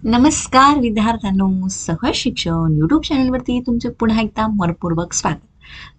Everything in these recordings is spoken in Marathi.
नमस्कार विद्यार्थ्यांनो, सहज शिक्षण यूट्यूब चॅनलवरती तुमचे पुन्हा एकदा मनपूर्वक स्वागत.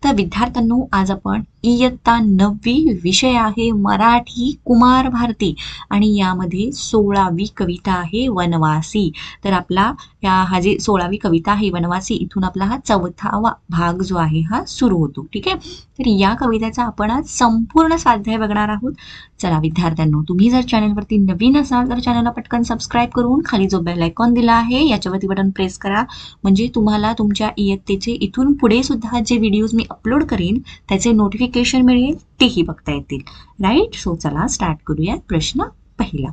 तर विद्यार्थ्यांनो, आज आपण इयत्ता 9वी विषय आहे मराठी कुमार भारती आणि यामध्ये 16वी कविता आहे वनवासी. तर आपला हा जी 16वी कविता आहे वनवासी, इथून आपला हा 4था भाग जो आहे हा सुरू होतो. ठीक आहे. तर या कवितेचा आपण आज संपूर्ण स्वाध्याय बघणार आहोत. चला विद्यार्थ्यांनो, तुम्ही जर चॅनलवरती नवीन असाल तर चॅनलला पटकन सबस्क्राईब करून खाली जो बेल आयकॉन दिला आहे याच्यावरती बटन प्रेस करा, म्हणजे तुम्हाला तुमच्या इयत्तेचे इथून पुढे सुद्धा जे व्हिडिओज मी अपलोड करीन त्याचे नोटिफिकेशन मिळेल, तेही बघता येतील. राईट. सो चला स्टार्ट करूया. प्रश्न पहिला,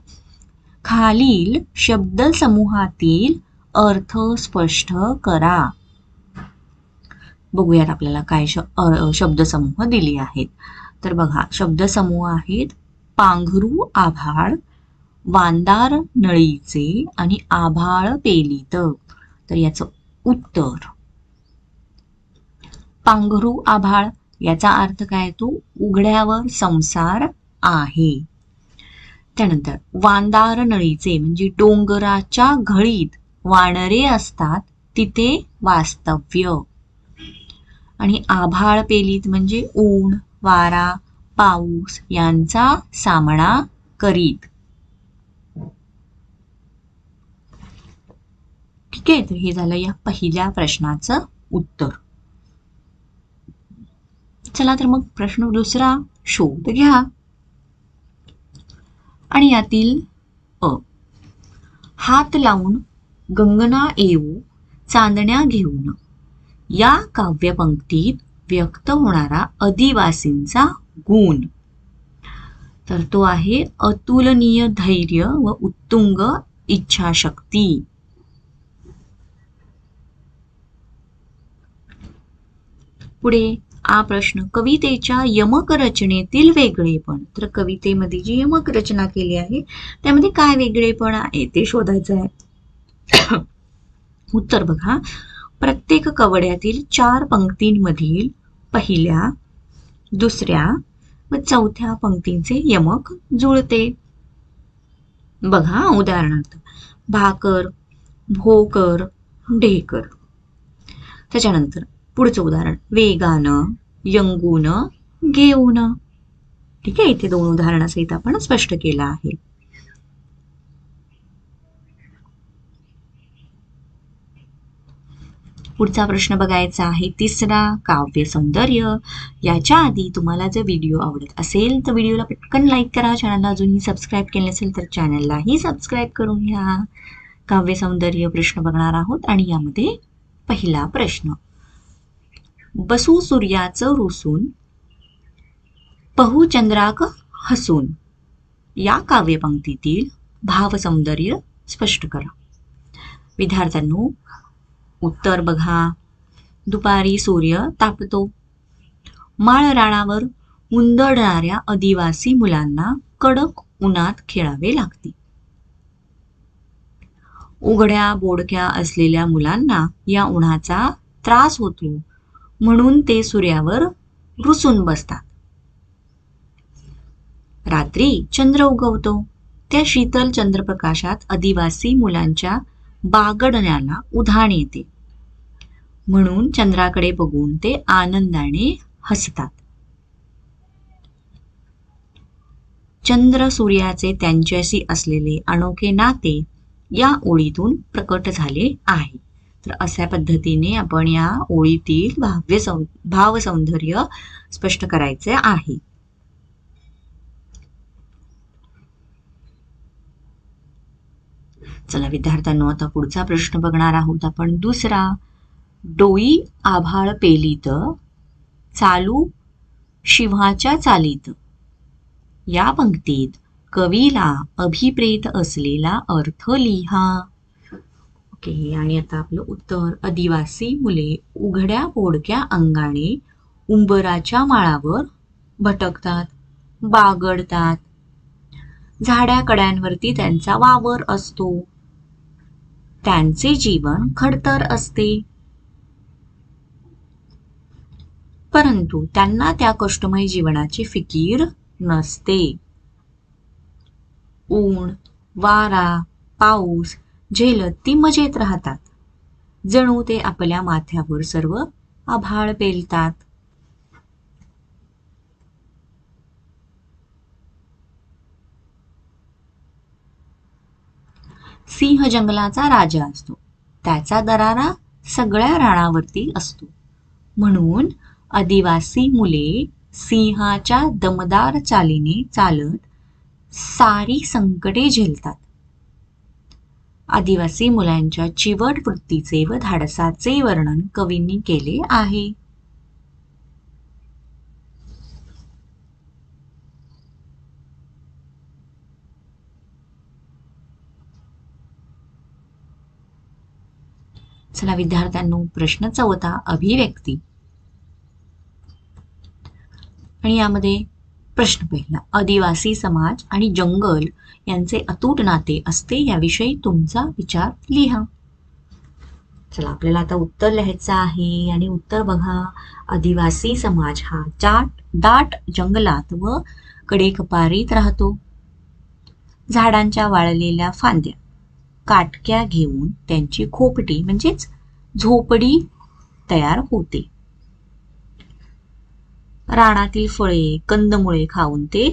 खालील शब्दसमूहातील अर्थ स्पष्ट करा. बघूयात आपल्याला काय शब्दसमूह दिले आहेत. तर बघा, शब्दसमूह आहेत पांघरू आभाळ, वांदार नळीचे आणि आभाळ पेलीत. तर याचं उत्तर पांघरू आभाळ. याचा अर्थ काय? तो उघड्यावर संसार आहे. त्यानंतर वांदार नळीचे म्हणजे डोंगराच्या घळीत वानरे असतात तिथे वास्तव्य. आणि आभाळ पेलीत म्हणजे ऊन, वारा, पाऊस यांचा सामना करीत. ठीक आहे. तर हे झालं या पहिल्या प्रश्नाचं उत्तर. चला तर मग प्रश्न दुसरा शोध घ्या. आणि यातील हात लावून गंगना येऊ चांदण्या घेऊन या काव्यपंक्तीत व्यक्त होणारा आदिवासींचा गुण. तर तो आहे अतुलनीय धैर्य व उत्तुंग इच्छाशक्ती. पुढे हा प्रश्न, कवितेच्या यमक रचनेतील वेगळेपण. तर कवितेमध्ये जी यमक रचना केली आहे त्यामध्ये काय वेगळेपण आहे ते शोधायचं आहे. उत्तर बघा, प्रत्येक कवड्यातील 4 पंक्तींमधील पहिल्या, दुसऱ्या व चौथ्या पंक्तींचे यमक जुळते. बघा, उदाहरणार्थ भाकर, भोकर, ढेकर. त्याच्यानंतर पुढचं उदाहरण, वेगानं, यंगून, घेऊन. ठीक आहे. इथे 2 उदाहरणासहित आपण स्पष्ट केलं आहे. पुढचा प्रश्न बघायचा आहे तिसरा, काव्य सौंदर्य. याच्या आधी तुम्हाला जर व्हिडिओ आवडत असेल तर व्हिडिओला पटकन लाईक करा. चॅनलला अजूनही सबस्क्राईब केले नसेल तर चॅनललाही सबस्क्राईब करून घ्या. काव्य सौंदर्य प्रश्न बघणार आहोत आणि यामध्ये पहिला प्रश्न, बसू सूर्याचं रुसून पहू चंद्राक हसून या काव्यपंक्तीतील भावसौंदर्य स्पष्ट करा. विद्यार्थ्यांनो, उत्तर बघा, दुपारी सूर्य तापतो, माळ राणावर उंदडणाऱ्या आदिवासी मुलांना कडक उन्हात खेळावे लागते. उघड्या बोडक्या असलेल्या मुलांना या उन्हाचा त्रास होतो म्हणून ते सूर्यावर रुसून बसतात. रात्री चंद्र उगवतो, त्या शीतल चंद्रप्रकाशात आदिवासी मुलांच्या बागडण्याला उधाण येते म्हणून चंद्राकडे बघून ते आनंदाने हसतात. चंद्र सूर्याचे त्यांच्याशी असलेले अनोखे नाते या ओळीतून प्रकट झाले आहे. तर अशा पद्धतीने आपण या ओळीतील भावसौंदर्य स्पष्ट करायचे आहे. चला विद्यार्थ्यांनो, आता पुढचा प्रश्न बघणार आहोत आपण दुसरा, डोई आभाळ पेलीत चालू शिवाच्या चालीत या पंक्तीत कवीला अभिप्रेत असलेला अर्थ लिहा. ओके. आणि आता आपलं उत्तर, आदिवासी मुले उघड्या पोडक्या अंगाने उंबराच्या माळावर भटकतात, बागडतात. झाड्या कड्यांवरती त्यांचा वावर असतो. त्यांचे जीवन खडतर असते, परंतु त्यांना त्या कष्टमय जीवनाची फिकीर नसते. ऊन, वारा, पाऊस झेलत ती मजेत राहतात. जणू ते आपल्या माथ्यावर सर्व आभाळ पेलतात. सिंह जंगलाचा राजा असतो. त्याचा दरारा सगळ्या रानावरती असतो. म्हणून आदिवासी मुले सिंहाच्या दमदार चालीने चालत सारी संकटे झेलतात. आदिवासी मुलांच्या चिवट वृत्तीचे व धाडसाचे वर्णन कवींनी केले आहे. चला विद्यार्थ्यांनो, प्रश्न 4 अभिव्यक्ती. आणि यामध्ये प्रश्न पहिला, आदिवासी समाज आणि जंगल यांचे अतूट नाते असते याविषयी तुमचा विचार लिहा. चला आपल्याला आता उत्तर लिहायचं आहे आणि उत्तर बघा. आदिवासी समाज हा दाट जंगलात व कडेकपारीत राहतो. झाडांच्या वाळलेल्या फांद्या काटक्या घेऊन त्यांची खोपटी म्हणजेच झोपडी तयार होते. रानातील फळे कंदमुळे खाऊन ते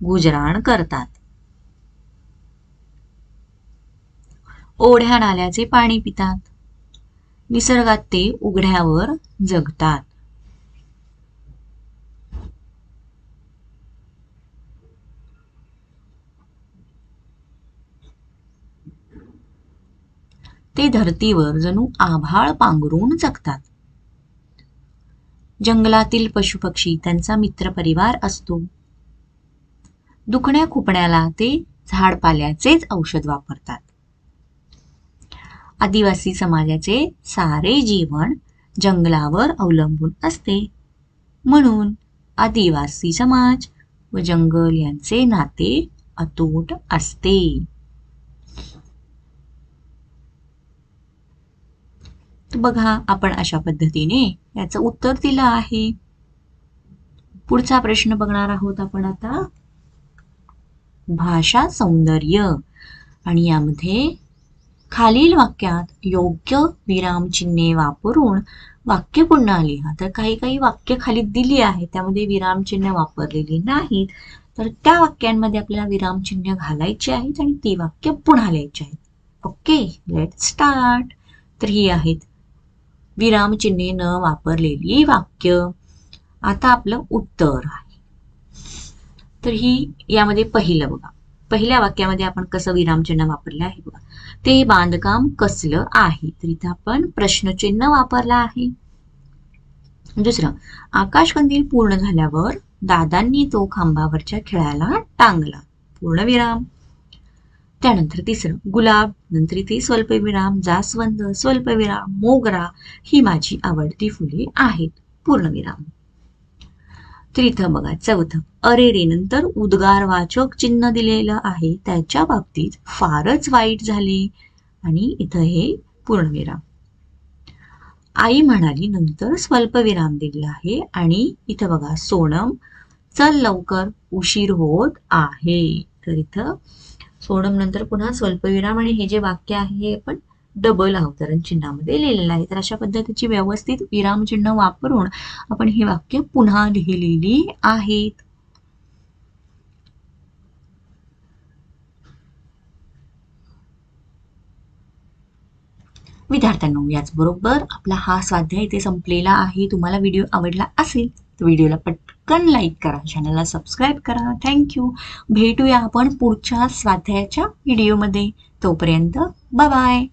गुजराण करतात. ओढ्या नाल्याचे पाणी पितात. निसर्गात ते उघड्यावर जगतात. ते धरतीवर जणू आभाळ पांघरून जगतात. जंगलातील पशुपक्षी त्यांचा मित्रपरिवार असतो. दुखण्या खुपण्याला ते झाडपाल्याचेच औषध वापरतात. आदिवासी समाजाचे सारे जीवन जंगलावर अवलंबून असते. म्हणून आदिवासी समाज व जंगल यांचे नाते अतूट असते. बघा आपण अशा पद्धतीने याचं उत्तर दिलं आहे. पुढचा प्रश्न बघणार आहोत आपण आता. भाषा सौंदर्य. आणि यामध्ये खालील वाक्यात योग्य विरामचिन्हे वापरून वाक्य पुन्हा लिहा. तर काही वाक्य खाली दिली आहेत, त्यामध्ये विरामचिन्ह वापरलेली नाहीत, तर त्या वाक्यांमध्ये आपल्याला विरामचिन्ह घालायची आहेत आणि ती वाक्य पुन्हा लिहायची आहेत. Okay, let start. तर ही आहेत विरामचिन्हे न वापरलेली वाक्य. आता आपलं उत्तर आहे. तर ही यामध्ये पहिलं बघा. पहिल्या वाक्यामध्ये आपण कसं विरामचिन्ह वापरलं आहे बघा. ते बांधकाम कसलं आहे, तर इथं आपण प्रश्नचिन्ह वापरलं आहे. दुसरं, आकाशकंदील पूर्ण झाल्यावर दादांनी तो खांबावरच्या खिळ्याला टांगला, पूर्णविराम. त्यानंतर तिसरं, गुलाब, नंतर इथे स्वल्पविराम, जास्वंद, स्वल्पविराम, मोगरा ही माझी आवडती फुले आहेत, पूर्णविराम. तर इथं बघा चौथं, अरे रे नंतर उद्गारवाचक चिन्ह दिलेलं आहे, त्याच्या बाबतीत फारच वाईट झाले आणि इथं हे पूर्णविराम. आई म्हणाली नंतर स्वल्पविराम दिलेला आहे आणि इथं बघा सोनम, चल लवकर उशीर होत आहे. तर इथं सोनम नंतर पुन्हा स्वल्पविराम आणि हे जे वाक्य आहे हे आपण डबल अवतरण चिन्हामध्ये लिहिलेलं आहे. तर अशा पद्धतीची व्यवस्थित विरामचिन्ह वापरून आपण हे वाक्य पुन्हा लिहिलेली आहेत. विद्यार्थ्यांनो, याचबरोबर आपला हा स्वाध्याय इथे संपलेला आहे. तुम्हाला व्हिडिओ आवडला असेल तर व्हिडिओला पटकन लाईक करा, चॅनलला सबस्क्राईब करा. थँक्यू. भेटूया आपण पुढच्या स्वाध्यायाच्या व्हिडिओमध्ये. तोपर्यंत बाय बाय.